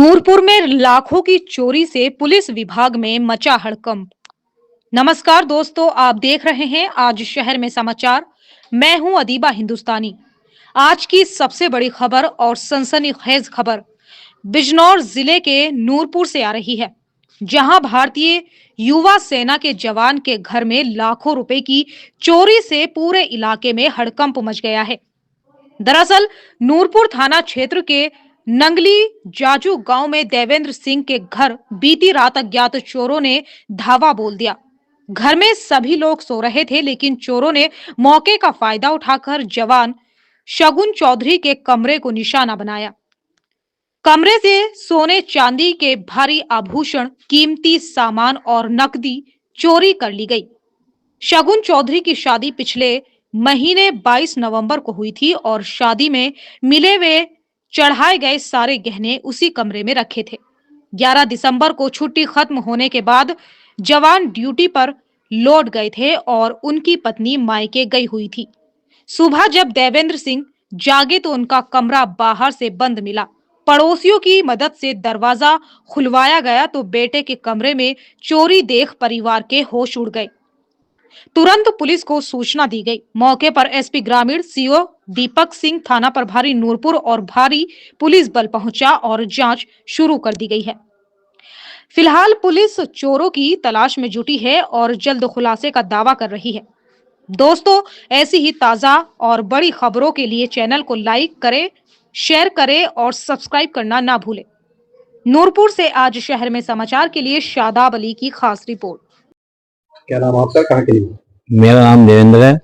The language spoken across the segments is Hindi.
नूरपुर में लाखों की चोरी से पुलिस विभाग में मचा हड़कंप। नमस्कार दोस्तों, आप देख रहे हैं आज शहर में समाचार। मैं हूं अदीबा हिंदुस्तानी। आज की सबसे बड़ी खबर और सनसनीखेज खबर बिजनौर जिले के नूरपुर से आ रही है, जहां भारतीय युवा सेना के जवान के घर में लाखों रुपए की चोरी से पूरे इलाके में हड़कंप मच गया है। दरअसल नूरपुर थाना क्षेत्र के नंगली जाजू गांव में देवेंद्र सिंह के घर बीती रात अज्ञात चोरों ने धावा बोल दिया। घर में सभी लोग सो रहे थे, लेकिन चोरों ने मौके का फायदा उठाकर जवान शगुन चौधरी के कमरे को निशाना बनाया। कमरे से सोने चांदी के भारी आभूषण, कीमती सामान और नकदी चोरी कर ली गई। शगुन चौधरी की शादी पिछले महीने 22 नवंबर को हुई थी और शादी में मिले वे चढ़ाए गए सारे गहने उसी कमरे में रखे थे। 11 दिसंबर को छुट्टी खत्म होने के बाद जवान ड्यूटी पर लौट गए थे और उनकी पत्नी मायके गई हुई थी। सुबह जब देवेंद्र सिंह जागे तो उनका कमरा बाहर से बंद मिला। पड़ोसियों की मदद से दरवाजा खुलवाया गया तो बेटे के कमरे में चोरी देख परिवार के होश उड़ गए। तुरंत पुलिस को सूचना दी गई। मौके पर एसपी ग्रामीण सीओ दीपक सिंह, थाना प्रभारी नूरपुर और भारी पुलिस बल पहुंचा और जांच शुरू कर दी गई है। फिलहाल पुलिस चोरों की तलाश में जुटी है और जल्द खुलासे का दावा कर रही है। दोस्तों, ऐसी ही ताजा और बड़ी खबरों के लिए चैनल को लाइक करें, शेयर करें और सब्सक्राइब करना ना भूलें। नूरपुर से आज शहर में समाचार के लिए शादाब अली की खास रिपोर्ट। क्या नाम आपका, कहाँ के लिए? मेरा नाम देवेंद्र है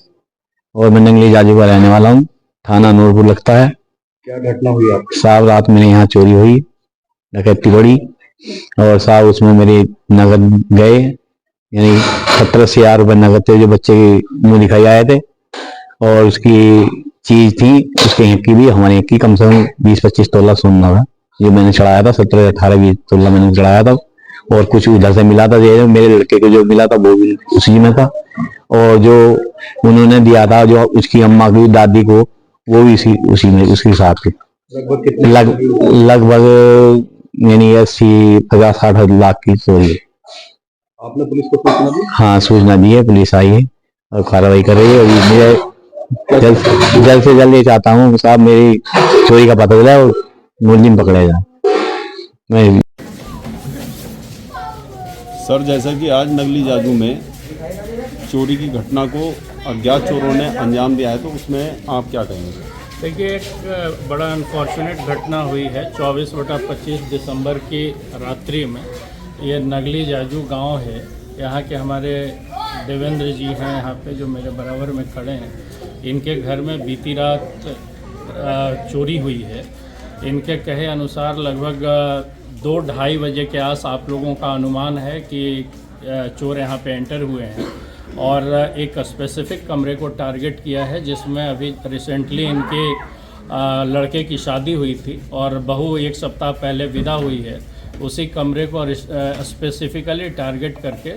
और मैं नंगली जाजू का रहने वाला हूँ। थाना नूरपुर लगता है। क्या घटना हुई आपकी? साहब रात में यहाँ चोरी हुई, डकैती बड़ी और साहब उसमें मेरे नगद गए, यानी 17,000 रुपये नगद थे जो बच्चे के मुँह दिखाई आए थे, और उसकी चीज थी उसके यहाँ की भी, हमारे यहाँ की कम से कम 20-25 तोला सोना था जो मैंने चढ़ाया था। 17, 18, 20 तोला मैंने चढ़ाया था और कुछ उधर से मिला था। मेरे लड़के को जो मिला था वो भी उसी में था, और जो उन्होंने दिया था जो उसकी अम्मा की दादी को, वो भी उसी में उसके साथ थे। लगभग यानी 80-50-60 लाख की चोरी है। आपने पुलिस को सूचना दी? हाँ, सूचना दी है, पुलिस आई है और कार्रवाई कर रही है। और जल्द से जल्द ये चाहता हूँ साहब मेरी चोरी का पता चला और मुलजिम पकड़ा जाए। सर, जैसा कि आज नगली जाजू में चोरी की घटना को अज्ञात चोरों ने अंजाम दिया है, तो उसमें आप क्या कहेंगे? देखिए, एक बड़ा अनफॉर्चुनेट घटना हुई है 24/25 दिसंबर की रात्रि में। ये नगली जाजू गांव है। यहाँ के हमारे देवेंद्र जी हैं यहाँ पे, जो मेरे बराबर में खड़े हैं। इनके घर में बीती रात चोरी हुई है। इनके कहे अनुसार लगभग 2-2:30 बजे के आस आप लोगों का अनुमान है कि चोर यहाँ पे एंटर हुए हैं और एक स्पेसिफिक कमरे को टारगेट किया है, जिसमें अभी रिसेंटली इनके लड़के की शादी हुई थी और बहू 1 सप्ताह पहले विदा हुई है। उसी कमरे को स्पेसिफिकली टारगेट करके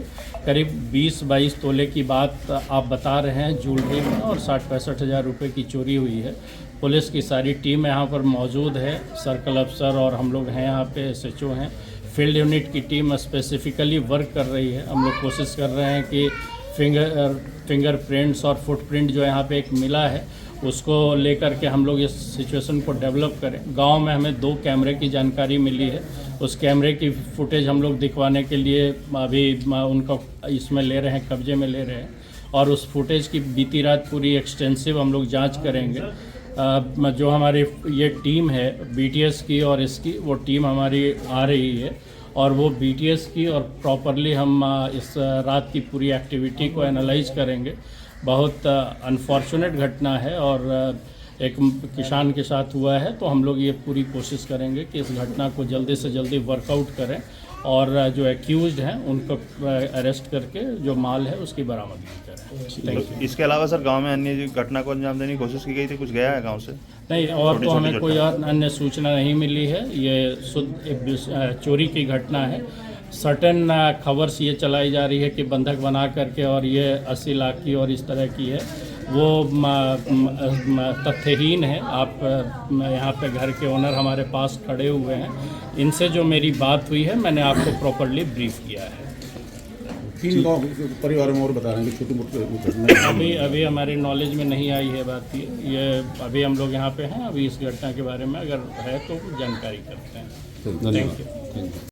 करीब 20-22 तोले की बात आप बता रहे हैं ज्वेलरी में, और 60-65 हज़ार रुपये की चोरी हुई है। पुलिस की सारी टीम यहाँ पर मौजूद है, सर्कल अफसर और हम लोग हैं यहाँ पे, SHO हैं। फील्ड यूनिट की टीम स्पेसिफिकली वर्क कर रही है। हम लोग कोशिश कर रहे हैं कि फिंगरप्रिंट्स और फुटप्रिंट जो यहाँ पे एक मिला है उसको लेकर के हम लोग इस सिचुएशन को डेवलप करें। गांव में हमें 2 कैमरे की जानकारी मिली है। उस कैमरे की फुटेज हम लोग दिखवाने के लिए अभी उनका इसमें ले रहे हैं, कब्जे में ले रहे हैं, और उस फुटेज की बीती रात पूरी एक्सटेंसिव हम लोग जांच करेंगे। जो हमारी ये टीम है BTS की और इसकी, वो टीम हमारी आ रही है और वो BTS की और प्रॉपरली हम इस रात की पूरी एक्टिविटी को एनालाइज करेंगे। बहुत अनफॉर्चुनेट घटना है और एक किसान के साथ हुआ है, तो हम लोग ये पूरी कोशिश करेंगे कि इस घटना को जल्दी से जल्दी वर्कआउट करें और जो एक्यूज्ड हैं उनको अरेस्ट करके जो माल है उसकी बरामदगी करें। इसके अलावा सर गांव में अन्य घटना को अंजाम देने की कोशिश की गई थी, कुछ गया है गांव से? नहीं, और तो हमें कोई और अन्य सूचना नहीं मिली है। ये शुद्ध एक चोरी की घटना है। सर्टेन खबर्स ये चलाई जा रही है कि बंधक बना करके और ये 80 लाख की और इस तरह की है, वो तथ्यहीन है। आप यहाँ पे घर के ओनर हमारे पास खड़े हुए हैं, इनसे जो मेरी बात हुई है मैंने आपको प्रॉपरली ब्रीफ किया है। 3 गाँव परिवार में और बता रहे हैं कि छोटी मोटी घटना अभी हमारे नॉलेज में नहीं आई है बात ये अभी हम लोग यहाँ पे हैं, अभी इस घटना के बारे में अगर है तो जानकारी करते हैं। धन्यवाद। Thank you.